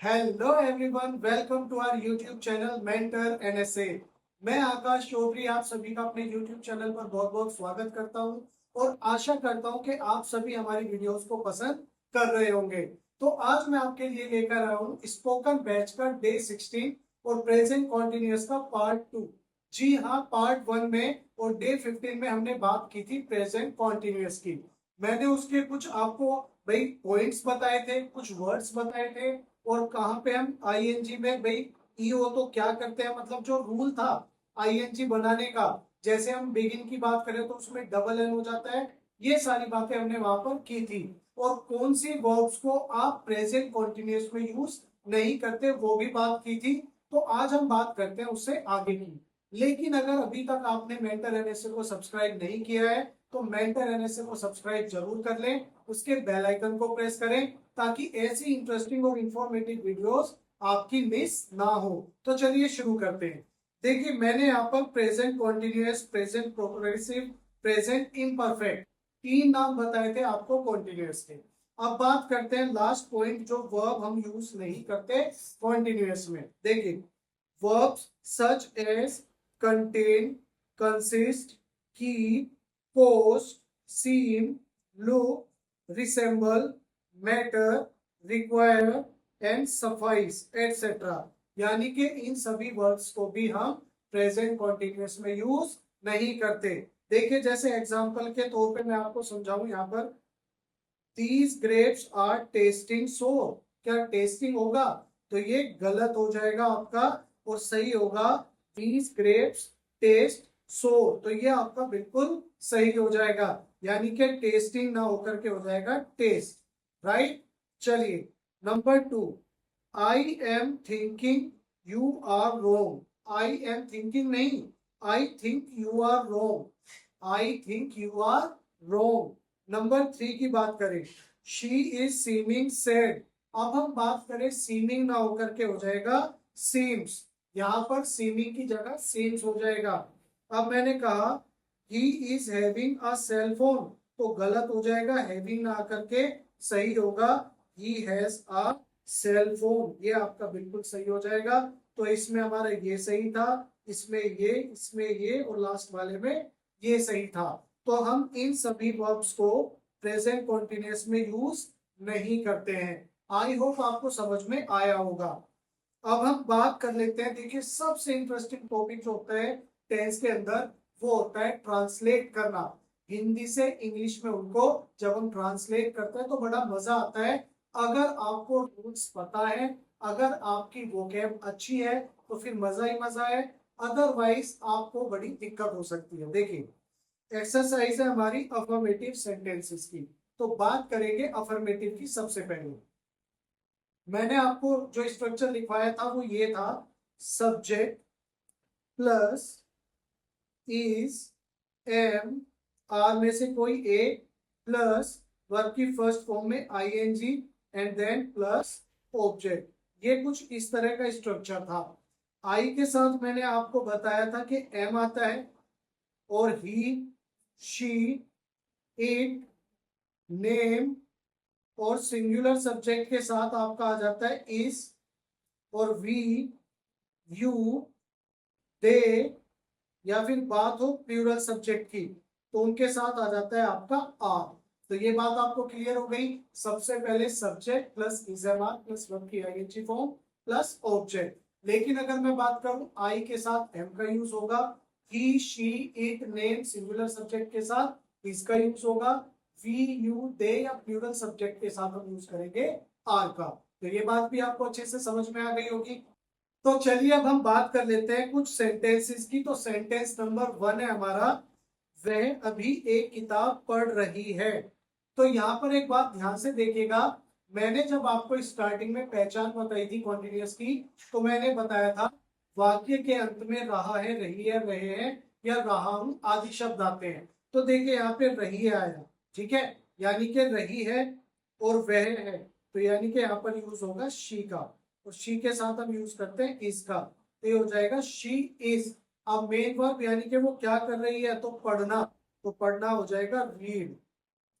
Hello everyone, welcome to our YouTube channel mentor NSA. मैं आकाश चौधरी आप सभी का अपने यूट्यूब चैनल पर बहुत बहुत स्वागत करता हूं और आशा करता हूं कि आप सभी हमारी वीडियोस को पसंद कर रहे होंगे। तो आज मैं आपके लिए लेकर आया हूं स्पोकन बैच का डे 16 और प्रेजेंट कॉन्टिन्यूअस का पार्ट 2। जी हाँ, पार्ट 1 में और डे 15 में हमने बात की थी प्रेजेंट कॉन्टिन्यूअस की। मैंने उसके कुछ आपको भाई पॉइंट्स बताए थे, कुछ वर्ड्स बताए थे और कहाँ पे हम आईएनजी में भाई ईओ तो क्या करते हैं, मतलब जो रूल था आईएनजी बनाने का। जैसे हम बिगिन की बात करें तो उसमें डबल एन हो जाता है। ये सारी बातें हमने वहां पर की थी। और कौन सी वर्ब्स को आप प्रेजेंट कॉन्टिन्यूअस में यूज नहीं करते वो भी बात की थी। तो आज हम बात करते हैं उससे आगे की। लेकिन अगर अभी तक आपने मेंटर एनएसए को सब्सक्राइब नहीं किया है तो मेंटर एनएसए को सब्सक्राइब जरूर कर लें, उसके बेल आइकन को प्रेस करें ताकि ऐसी इंटरेस्टिंग और इंफॉर्मेटिव वीडियोस आपकी मिस ना हो। तो चलिए शुरू करते हैं। देखिए, मैंने यहाँ पर present continuous, present progressive, present imperfect तीन नाम बताए थे आपको कॉन्टिन्यूअस के। अब बात करते हैं लास्ट पॉइंट, जो वर्ब हम यूज नहीं करते कॉन्टिन्यूअस में। देखिए, verbs such as contain, consist, keep, post, seem, look, resemble, matter, require and suffice etc. यानी कि इन सभी वर्ड्स को भी हम प्रेजेंट कॉन्टिन्यूअस में यूज नहीं करते। देखिए, जैसे एग्जांपल के तौर पे मैं आपको समझाऊं यहाँ पर, these grapes are tasting sour। क्या टेस्टिंग होगा? तो ये गलत हो जाएगा आपका और सही होगा these grapes taste sour। तो ये आपका बिल्कुल सही हो जाएगा, यानी कि टेस्टिंग ना होकर के हो जाएगा टेस्ट। राइट, चलिए number 2, I am thinking you are wrong. I am thinking नहीं, I think you are wrong. I think you are wrong. Number 3 की बात करें, शी इज सीमिंग सैड। अब हम बात करें सीमिंग ना होकर के हो जाएगा सीम्स। यहां पर सीमिंग की जगह सीम्स हो जाएगा। अब मैंने कहा he is having a cell phone, तो गलत हो जाएगा, हैविंग ना आकर के सही होगा he has a cell phone. ये आपका बिल्कुल सही हो जाएगा। तो इसमें हमारा ये सही था, इसमें ये और लास्ट वाले में ये सही था। तो हम इन सभी वर्ब्स को प्रेजेंट कॉन्टिन्यूअस में यूज नहीं करते हैं। आई होप आपको समझ में आया होगा। अब हम बात कर लेते हैं। देखिए, सबसे इंटरेस्टिंग टॉपिक जो होता है टेंस के अंदर वो होता है ट्रांसलेट करना। हिंदी से इंग्लिश में उनको जब हम ट्रांसलेट करते हैं तो बड़ा मजा आता है। अगर आपको रूल्स पता है, अगर आपकी वोकैब अच्छी है तो फिर मजा ही मजा है, अदरवाइज आपको बड़ी दिक्कत हो सकती है। देखिए, एक्सरसाइज है हमारी अफर्मेटिव सेंटेंसेस की। तो बात करेंगे अफर्मेटिव की। सबसे पहले मैंने आपको जो स्ट्रक्चर लिखवाया था वो ये था, subject plus is, am, are में से कोई एक, प्लस वर्ब की फर्स्ट फॉर्म में ING and then plus object. ये कुछ इस तरह का स्ट्रक्चर था। आई के साथ मैंने आपको बताया था कि एम आता है और ही, शी, इट, नेम और सिंगुलर सब्जेक्ट के साथ आपका आ जाता है इस, और वी, यू, दे, या फिर बात हो प्लूरल सब्जेक्ट की तो उनके साथ आ जाता है आपका आर। तो ये बात आपको क्लियर हो गई। सबसे पहले subject plus is am are plus verb की आईएनजी फॉर्म प्लस ऑब्जेक्ट। लेकिन अगर मैं बात करूं आई के साथ एम का यूज होगा, he, she, it, name singular subject के साथ इसका यूज होगा, वी, यू, दे या प्लूरल सब्जेक्ट के साथ हम यूज करेंगे आर का। तो ये बात भी आपको अच्छे से समझ में आ गई होगी। तो चलिए अब हम बात कर लेते हैं कुछ सेंटेंसेस की। तो सेंटेंस नंबर 1 है हमारा, वह अभी एक किताब पढ़ रही है। तो यहाँ पर एक बात ध्यान से देखिएगा। मैंने जब आपको स्टार्टिंग में पहचान बताई थी कॉन्टिन्यूअस की तो मैंने बताया था वाक्य के अंत में रहा है, रही है, रहे हैं या रहा हूं आदि शब्द आते हैं। तो देखिए यहाँ पे रही है आया, ठीक है, यानी कि रही है और वह है, तो यानी कि यहाँ पर यूज होगा शी का, और शी के साथ हम यूज करते हैं इज का। तो ये हो जाएगा शी इज। अब मेन वर्ब यानी कि वो क्या कर रही है, तो पढ़ना, तो पढ़ना हो जाएगा रीड,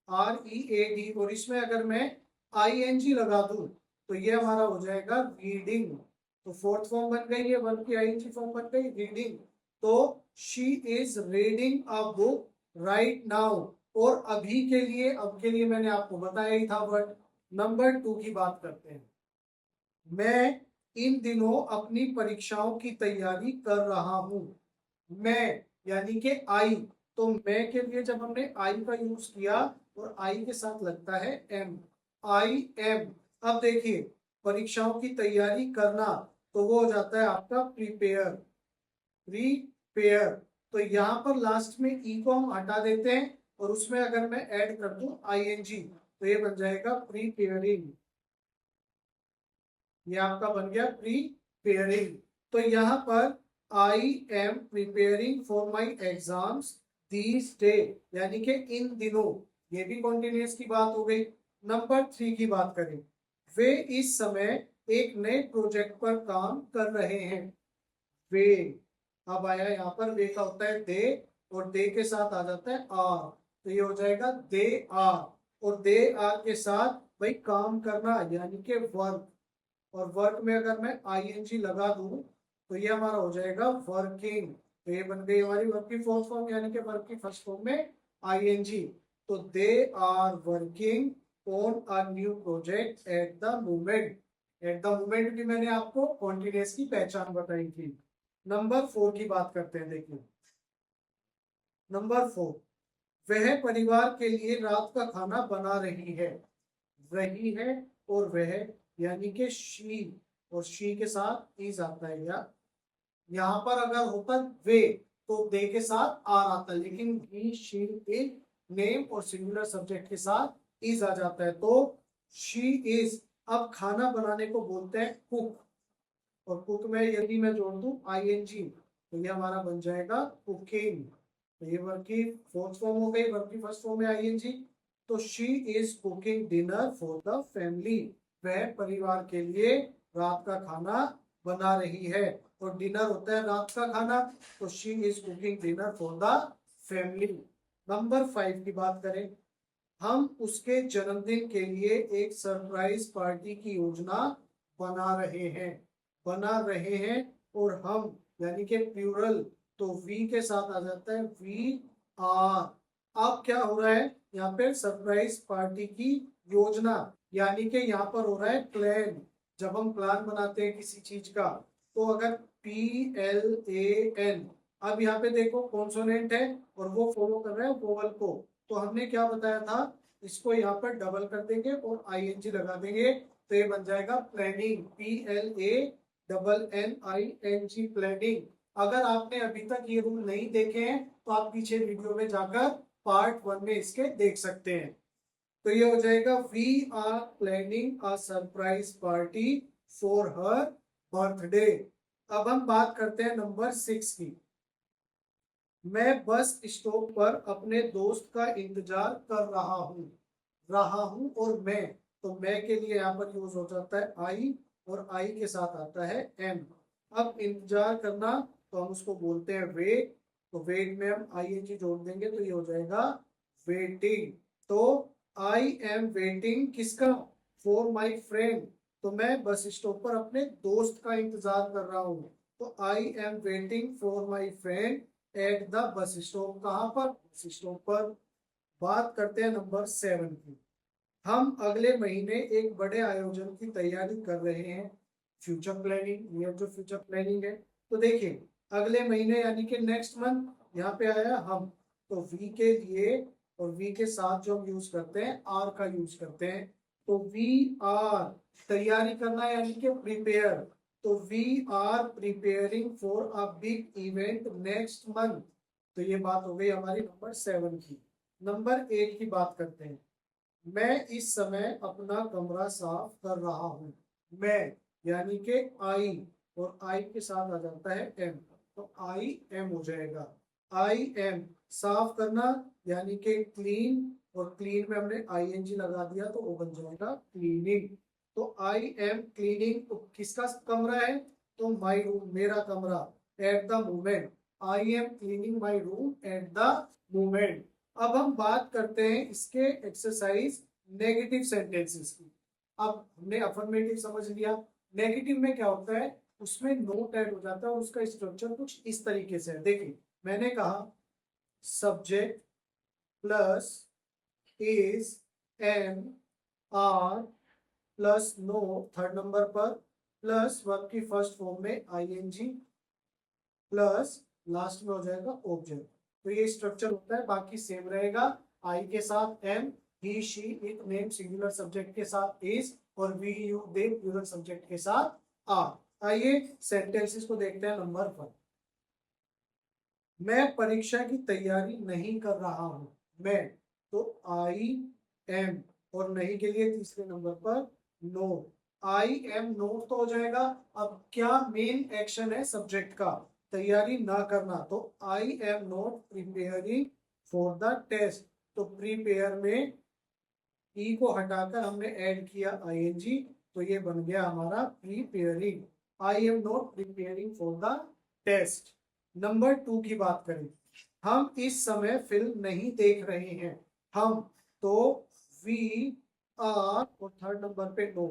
READ। और इसमें अगर मैं ING लगा दूं तो ये हमारा हो जाएगा रीडिंग। तो फोर्थ फॉर्म बन गई है, वर्ब की आईएनजी फॉर्म बन गई रीडिंग। तो she is reading a book right now. और अभी के लिए, अब के लिए मैंने आपको बताया ही था वर्ड। नंबर 2 की बात करते हैं। मैं इन दिनों अपनी परीक्षाओं की तैयारी कर रहा हूं। मैं यानी कि आई। तो मैं के लिए जब हमने आई का यूज किया और आई के साथ लगता है एम। I am. अब देखिए, परीक्षाओं की तैयारी करना, तो वो हो जाता है आपका प्रिपेयर। प्रिपेयर। तो यहाँ पर लास्ट में ई को हम हटा देते हैं और उसमें अगर मैं ऐड कर दूं आईएनजी, तो ये बन जाएगा प्रीपेयरिंग। ये आपका बन गया प्रीपेयरिंग। तो यहाँ पर I am preparing for my exams these day, यानी कि इन दिनों। ये भी कॉन्टिन्यूस की बात हो गई। नंबर 3 की बात करें। वे इस समय एक नए प्रोजेक्ट पर काम कर रहे हैं। वे। अब आया यहाँ पर वे का होता है दे, और दे के साथ आ जाता है आर। तो ये हो जाएगा दे आर। और दे आर के साथ भाई काम करना यानी कि वर्क। और वर्क में अगर मैं आईएनजी लगा दूं, तो ये हमारा हो जाएगा वर्किंग। तो ये बन गई हमारी वर्क की फोर्थ फॉर्म, यानी कि वर्क की फर्स्ट फॉर्म में आईएनजी। तो they are working on a new project at the moment. At the moment भी मैंने आपको कॉन्टिन्यूस की पहचान बताई थी। नंबर 4 की बात करते हैं। देखिए नंबर 4, वह परिवार के लिए रात का खाना बना रही है। रही है और वह, यानी कि शी। और शी के साथ इज आता है। या यहाँ पर अगर होता वे, तो दे के साथ आर आता है, लेकिन ही शी इज नेम और सिंगुलर सब्जेक्ट के साथ इज आ जाता है। तो शी इज। अब खाना बनाने को बोलते हैं कुक। और कुक में यदि मैं जोड़ दूं आईएनजी, तो ये हमारा बन जाएगा कुकिंग। तो ये वर्ब की फोर्थ फॉर्म हो गई, वर्ब की फर्स्ट फॉर्म में आईएनजी। तो she is cooking dinner for the family. वह परिवार के लिए रात का खाना बना रही है। और डिनर होता है रात का खाना। तो she is cooking dinner for the family. Number 5 की बात करें। हम उसके जन्मदिन के लिए एक सरप्राइज पार्टी की योजना बना रहे हैं। बना रहे हैं। और हम यानी कि प्लूरल, तो वी के साथ आ जाता है वी आर। अब क्या हो रहा है यहाँ पे, सरप्राइज पार्टी की योजना, यानी कि यहाँ पर हो रहा है प्लान। जब हम प्लान बनाते हैं किसी चीज का, तो अगर PLAN, अब यहाँ पे देखो कॉन्सोनेंट है और वो फॉलो कर रहा है वोवल को। तो हमने क्या बताया था, इसको यहाँ पर डबल कर देंगे और आईएनजी लगा देंगे, तो ये बन जाएगा प्लानिंग। PLANNING planning. अगर आपने अभी तक ये रूल नहीं देखे हैं, तो आप पीछे वीडियो में जाकर पार्ट 1 में इसके देख सकते हैं। तो ये हो जाएगा we are planning a surprise party for her birthday. अब हम बात करते हैं नंबर 6 की। मैं बस स्टॉप पर अपने दोस्त का इंतजार कर रहा हूं और मैं। तो मैं के लिए यहाँ पर यूज हो जाता है आई, और आई के साथ आता है एम। अब इंतजार करना, तो हम उसको बोलते हैं वेट। तो वेट में हम आईएनजी जोड़ देंगे, तो ये हो जाएगा वेटिंग। तो आई एम वेटिंग किसका, फॉर माई फ्रेंड। तो मैं बस स्टॉप पर अपने दोस्त का इंतजार कर रहा हूँ। तो I am waiting for my friend at the bus stop. कहाँ पर, बस स्टॉप पर। बात करते हैं नंबर 7 की। हम अगले महीने एक बड़े आयोजन की तैयारी कर रहे हैं। फ्यूचर प्लानिंग, ये जो फ्यूचर प्लानिंग है। तो देखिए अगले महीने यानी कि नेक्स्ट मंथ, यहाँ पे आया हम। तो वी के लिए और वी के साथ जो हम यूज करते हैं आर का यूज करते हैं। तो वी आर तैयारी करना यानी कि प्रिपेयर। तो we are preparing for a big event next month. तो ये बात हो गई हमारी नंबर 7 की। नंबर 8 की बात करते हैं। मैं इस समय अपना कमरा साफ कर रहा हूँ। मैं यानी कि आई, और आई के साथ आ जाता है एम। तो आई एम हो जाएगा। आई एम साफ करना यानी कि क्लीन, और क्लीन में हमने आईएनजी लगा दिया, तो वो बन जाएगा क्लीनिंग। तो आई एम क्लीनिंग, तो किसका कमरा है, तो माई रूम, मेरा कमरा। Eight the moment, I am cleaning my room at the moment. अब हम बात करते हैं इसके एक्सरसाइज नेगेटिव सेंटेंसेस की। अब हमने अफर्मेटिव समझ लिया। नेगेटिव में क्या होता है, उसमें नोट ऐड हो जाता है और उसका स्ट्रक्चर कुछ इस तरीके से है। देखिए मैंने कहा subject plus is, am, are plus not third number पर, प्लस वर्ब की फर्स्ट फॉर्म में आईएनजी, प्लस लास्ट में हो जाएगा ऑब्जेक्ट। तो ये स्ट्रक्चर होता है, बाकी सेम रहेगा। आई के साथ am, he she it name singular subject के साथ इज, और we you they plural subject के साथ आर। आइए सेंटेंसेस को देखते हैं। नंबर 1, मैं परीक्षा की तैयारी नहीं कर रहा हूं। मैं, तो आई एम, और नहीं के लिए तीसरे नंबर पर नो। आई एम नोट तो हो जाएगा। अब क्या मेन एक्शन है सब्जेक्ट का, तैयारी ना करना, तो I am not preparing for the test. तो प्रिपेयर में ई को हटाकर हमने ऐड किया आईएनजी, तो ये बन गया हमारा preparing. I am not preparing for the test. Number 2 की बात करें, हम इस समय फिल्म नहीं देख रहे हैं। हम, तो वी आर, और थर्ड नंबर पे नो,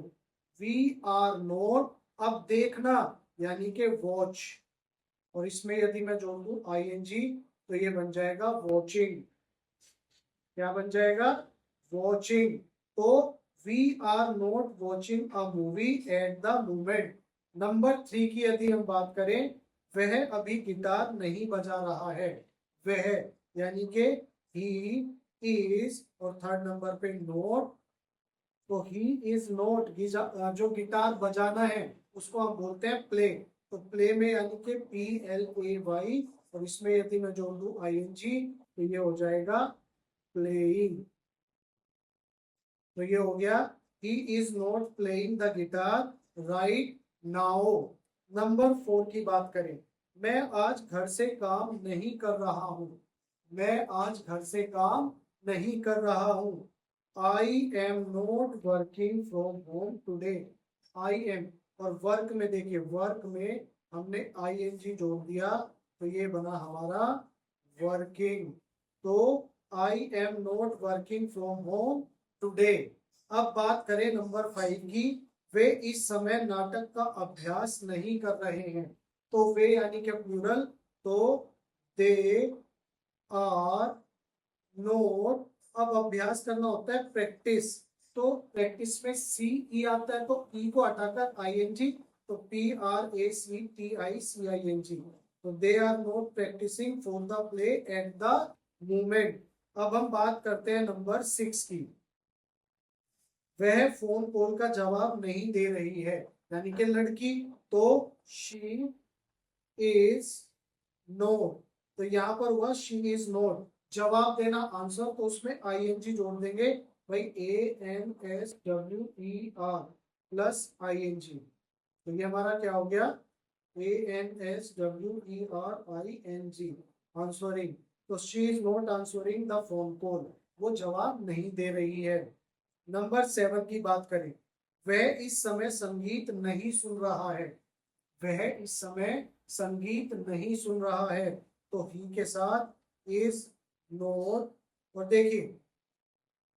वी आर नॉट। अब देखना यानी कि वॉच, और इसमें यदि मैं जोड़ दूं आईएनजी तो ये बन जाएगा वॉचिंग। क्या बन जाएगा, वॉचिंग। तो we are not watching a movie at the moment. Number 3 की यदि हम बात करें, वह अभी गिटार नहीं बजा रहा है। वह यानी कि ही इज, और थर्ड नंबर पे नॉट, तो ही इज नॉट। जो गिटार बजाना है उसको हम बोलते हैं प्ले। तो प्ले में यानी कि PLAY, और इसमें यदि मैं जोड़ दूं ING तो ये हो जाएगा प्लेइंग। तो ये हो गया ही is not playing the guitar right now. Number 4 की बात करें, मैं आज घर से काम नहीं कर रहा हूं। मैं आज घर से काम नहीं कर रहा हूं। आई am not working from home today. I am, और वर्क में देखिए, वर्क में हमने ING जोड़ दिया तो ये बना हमारा वर्किंग। तो I am not working from home today. अब बात करें नंबर 5 की, वे इस समय नाटक का अभ्यास नहीं कर रहे हैं। तो वे यानी कि प्लूरल, तो दे आर नोट। अब अभ्यास करना होता है प्रैक्टिस, तो प्रैक्टिस में CE आता है, तो E को हटाकर ING, तो PRACTICING। तो they are not practising for the play at the moment. अब हम बात करते हैं नंबर 6 की, वह फोन कॉल का जवाब नहीं दे रही है, यानी कि लड़की, तो शी इज नोट। तो यहाँ पर हुआ शी इज नोट। जवाब देना आंसर, तो उसमें ING जोड़ देंगे भाई, ANSWER प्लस ING। तो ये हमारा क्या हो गया, ANSWERING, आंसरिंग। तो she is not answering the phone call, वो जवाब नहीं दे रही है। नंबर 7 की बात करें, वह इस समय संगीत नहीं सुन रहा है। वह इस समय संगीत नहीं सुन रहा है, तो ही के साथ इज नोट। और देखिए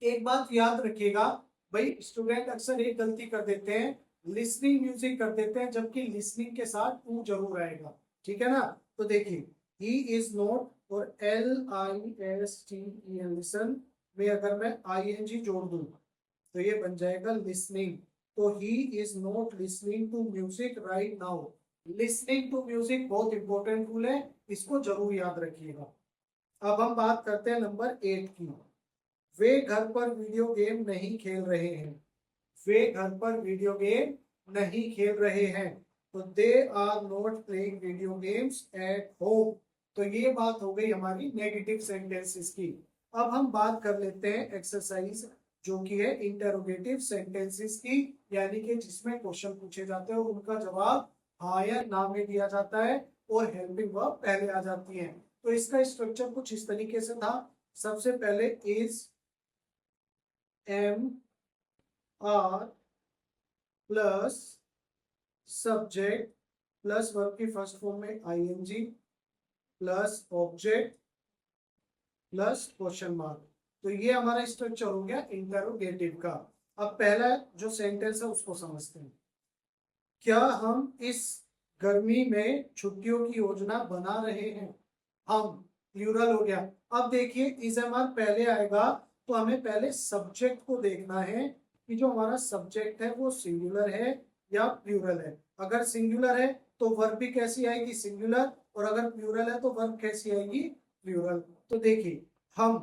एक बात याद रखिएगा भाई, स्टूडेंट अक्सर एक गलती कर देते हैं, लिसनिंग म्यूजिक कर देते हैं, जबकि लिसनिंग के साथ टू जरूर आएगा। ठीक है ना। तो देखिए ही इज नोट, और LISTEN लिसन में अगर मैं ING जोड़ दूं तो ये बन जाएगा लिसनिंग। तो he is not listening to music right now. Listening to music बहुत इंपॉर्टेंट रूल है, इसको जरूर याद रखिएगा। अब हम बात करते हैं नंबर 8 की, वे घर पर वीडियो गेम नहीं खेल रहे हैं। वे घर पर वीडियो गेम नहीं खेल रहे हैं, तो they are not playing video games at home. तो ये बात हो गई हमारी नेगेटिव सेंटेंसेस की। अब हम बात कर लेते हैं एक्सरसाइज जो कि है इंटरोगेटिव सेंटेंसेस की, यानी कि जिसमें क्वेश्चन पूछे जाते हैं और उनका जवाब हाँ या ना में दिया जाता है और हेल्पिंग वर्ब पहले आ जाती है। तो इसका स्ट्रक्चर कुछ इस तरीके से था। सबसे पहले is, am, are plus subject plus verb की फर्स्ट फॉर्म में ING plus object plus question mark. तो ये हमारा स्ट्रक्चर हो गया इंटरोगेटिव का। अब पहला जो सेंटेंस है उसको समझते हैं। क्या हम इस गर्मी में छुट्टियों की योजना बना रहे हैं? हम, प्लूरल हो गया। अब देखिए इस हमारा पहले आएगा, तो हमें पहले सब्जेक्ट को देखना है कि जो हमारा सब्जेक्ट है वो सिंगुलर है या प्लूरल है। अगर सिंगुलर है तो वर्ब भी कैसी आएगी? सिंगुलर। और अगर प्लूरल है तो वर्ब कैसी आएगी? प्लूरल। तो देखिए हम,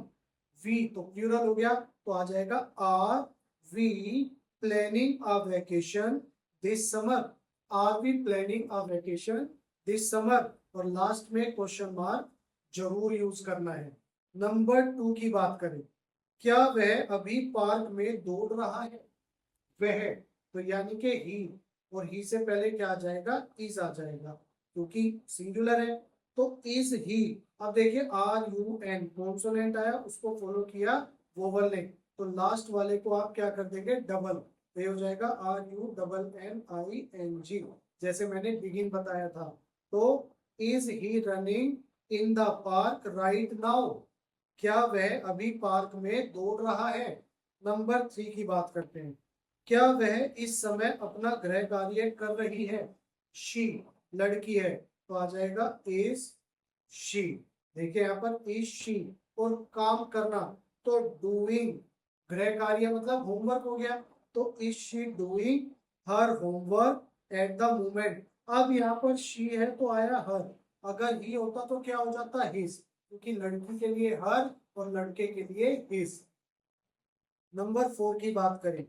वी तो प्लूरल हो गया, तो आ जाएगा are we planning a vacation this summer. Are we planning a vacation this summer. और लास्ट में क्वेश्चन मार्क जरूर यूज करना है। नंबर 2 की बात करें, क्या वह अभी पार्क में दौड़ रहा है? वह, तो यानी कि ही, और ही से पहले क्या आ जाएगा? इज आ जाएगा, क्योंकि सिंगुलर है। तो इज ही। अब देखिए आर यू एन कॉन्सोनेंट आया, उसको फॉलो किया वोवल ने, तो लास्ट वाले को आप क्या कर देंगे? डबल। तो ये हो जाएगा R U double N I N G, जैसे मैंने बिगिन बताया था। तो is he running in the park right now? क्या वह अभी पार्क में दौड़ रहा है? नंबर 3 की बात करते हैं, क्या वह इस समय अपना गृह कार्य कर रही है? शी, लड़की है, तो आ जाएगा इज शी। देखिए यहाँ पर इज शी। और काम करना, तो डूइंग, गृह कार्य मतलब होमवर्क हो गया, तो is she doing her homework eight the moment? अब यहाँ पर शी है तो आया हर, अगर ही होता तो क्या हो जाता? हिज, क्योंकि लड़की के लिए हर और लड़के के लिए हिज। नंबर 4 की बात करें,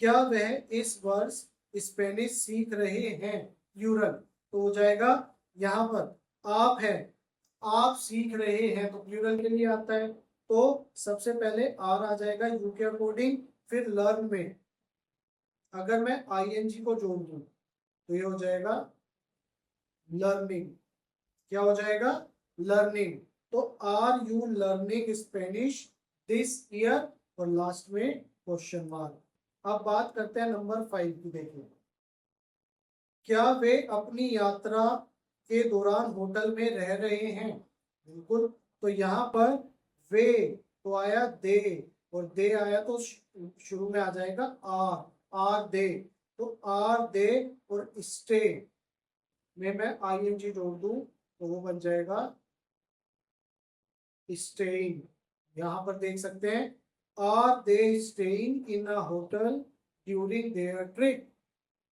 क्या वह इस वर्ष स्पेनिश सीख रहे हैं? प्लूरल, तो हो जाएगा यहाँ पर आप है, आप सीख रहे हैं, तो प्लूरल के लिए आता है। तो सबसे पहले आर आ जाएगा यू के अकॉर्डिंग, फिर लर्न में अगर मैं आईएनजी को जोड़ दूं तो ये हो जाएगा लर्निंग। क्या हो जाएगा? लर्निंग। तो are you learning Spanish this year? और लास्ट में क्वेश्चन मार्क। अब बात करते हैं नंबर 5 की। देखिए क्या वे अपनी यात्रा के दौरान होटल में रह रहे हैं? बिल्कुल। तो यहाँ पर वे तो आया दे, और दे आया तो शुरू में आ जाएगा आर दे। तो आर दे और स्टे में मैं आईएनजी जोड़ दूं तो वो बन जाएगा स्टेइंग। यहाँ पर देख सकते हैं, are they staying in a hotel during their trip?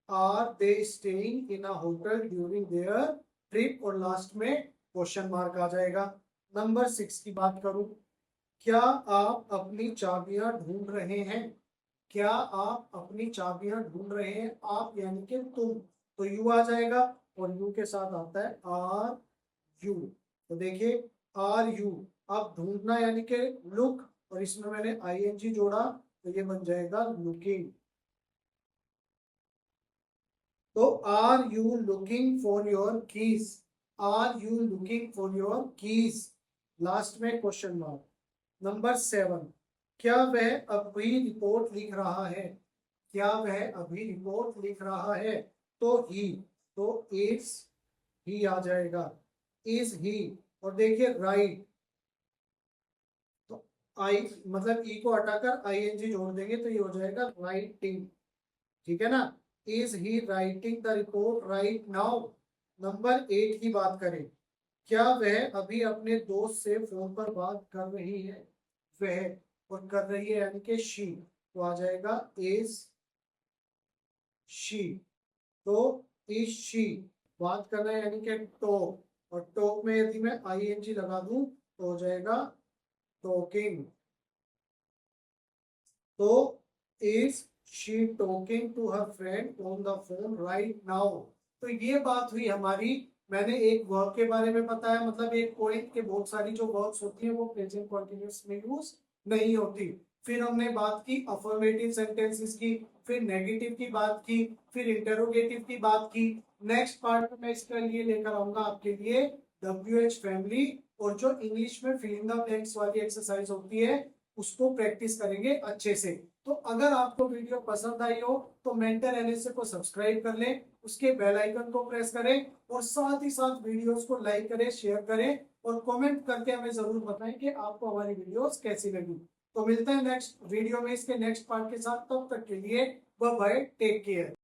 Are they staying in a hotel during their trip? और लास्ट में क्वेश्चन मार्क आ जाएगा। नंबर 6 की बात करूं, क्या आप अपनी चाबियां ढूंढ रहे हैं? क्या आप अपनी चाबियां ढूंढ रहे हैं? आप यानी कि तुम, तो यू आ जाएगा, और यू के साथ आता है आर यू। तो देखिए आर यू, अब ढूंढना यानी कि लुक, और इसमें मैंने आईएनजी जोड़ा तो ये बन जाएगा लुकिंग। तो are you looking for your keys? Are you looking for your keys? Last में क्वेश्चन मार्क। नंबर 7, क्या वह अभी रिपोर्ट लिख रहा है? क्या वह अभी रिपोर्ट लिख रहा है? तो ही, तो इज ही आ जाएगा, इज ही। और देखिए राइट, तो आई मतलब ई को हटाकर आईएनजी जोड़ देंगे तो ये हो जाएगा राइटिंग। ठीक है ना? Is he writing the report right now? Number 8 की बात करें, क्या वह अभी अपने दोस्त से फोन पर बात कर रही है? वह, और कर रही है यानी कि शी, तो आ जाएगा इज शी। तो इज शी, बात करना है यानी कि टॉक, और टॉक में यदि मैं आईएनजी लगा दूं तो हो जाएगा टॉकिंग। तो is she talking to her friend on the phone right now? तो ये बात हुई हमारी, मैंने एक वर्ब के बारे में बताया, मतलब एक पॉइंट के बहुत सारी जो वर्ब्स होती है वो प्रेजेंट कंटीन्यूअस में यूज नहीं होती। फिर हमने बात की अफर्मेटिव सेंटेंसेस की, फिर नेगेटिव की बात की, फिर इंटरोगेटिव की बात की। नेक्स्ट पार्ट में मैं इसके लिए लेकर आऊंगा आपके लिए WH फैमिली, और जो इंग्लिश में फिल इन द ब्लैंक्स वाली एक्सरसाइज होती है उसको प्रैक्टिस करेंगे अच्छे से। तो अगर आपको वीडियो पसंद आई हो तो मेंटर एनएसए को सब्सक्राइब कर लें, उसके बेल आइकन को प्रेस करें, और साथ ही साथ वीडियोस को लाइक करें, शेयर करें, और कमेंट करके हमें जरूर बताएं कि आपको हमारी वीडियोस कैसी लगी। तो मिलते हैं नेक्स्ट वीडियो में इसके नेक्स्ट पार्ट के साथ, तब तक के लिए बाय बाय, टेक केयर।